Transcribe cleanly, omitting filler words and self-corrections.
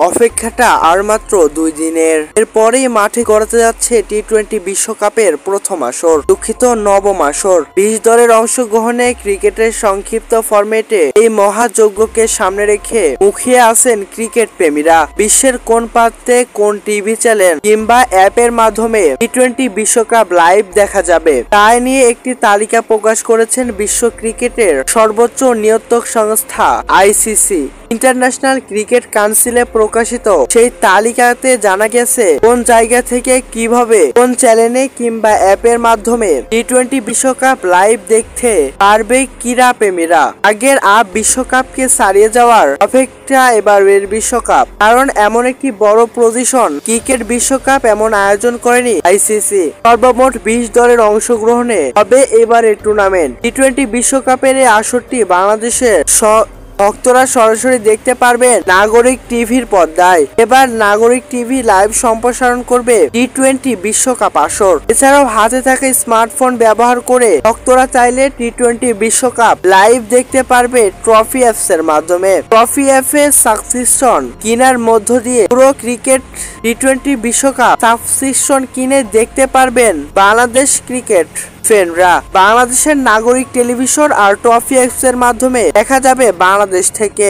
অপেক্ষাটা আর মাত্র 2 দিনের। এরপরেই মাঠে গড়াতে যাচ্ছে টি-20 বিশ্বকাপের প্রথম আসর, দুঃখিত নবম আসর। 20 দলের অংশগ্রহণে ক্রিকেটের সংক্ষিপ্ত ফরম্যাটে এই মহাযজ্ঞকে সামনে রেখে মুখিয়ে আছেন ক্রিকেট প্রেমীরা। বিশ্বের কোন প্রান্তে কোন টিভি চ্যানেল কিংবা অ্যাপের মাধ্যমে টি-20 বিশ্বকাপ লাইভ দেখা যাবে, তাই নিয়ে একটি তালিকা প্রকাশ করেছেন বিশ্ব ক্রিকেটের সর্বোচ্চ নিয়ন্ত্রক সংস্থা আইসিসি। ইন্টারন্যাশনাল ক্রিকেট কাউন্সিলে প্রকাশিত সেই তালিকাতে জানা গেছে কোন জায়গা থেকে কিভাবে কোন চ্যানেলে কিংবা অ্যাপের মাধ্যমে টি-20 বিশ্বকাপ লাইভ দেখতে পারবে ক্রীড়া প্রেমীরা। আগের বিশ্বকাপকে ছাড়িয়ে যাওয়ার অপেক্ষা এবারের বিশ্বকাপ, কারণ এমন একটি বড় প্রতিষ্ঠান ক্রিকেট বিশ্বকাপ এমন আয়োজন করেনি আইসিসি। সর্বমোট 20 দলের অংশগ্রহণে হবে এবারের টুর্নামেন্ট। টি-20 বিশ্বকাপের এই আসরটি বাংলাদেশের ভক্তরা সরাসরি দেখতে পারবেন নাগরিক টিভির পর্দায়। এবার নাগরিক টিভি লাইভ সম্প্রসারণ করবে টি-20 বিশ্বকাপ আসর। এছাড়াও হাতে থাকা স্মার্টফোন ব্যবহার করে ভক্তরা চাইলে টি-20 বিশ্বকাপ লাইভ দেখতে পারবে ট্রফি অ্যাপস এর মাধ্যমে। ট্রফি অ্যাপের সাবস্ক্রিপশন কেনার মধ্য দিয়ে পুরো ক্রিকেট টি-20 বিশ্বকাপ সাবস্ক্রিপশন কিনে দেখতে পারবেন বাংলাদেশ ক্রিকেট ফ্যানরা। বাংলাদেশের নাগরিক টেলিভিশন আর ট্রফি অ্যাপস এর মাধ্যমে দেখা যাবে বাংলাদেশ থেকে।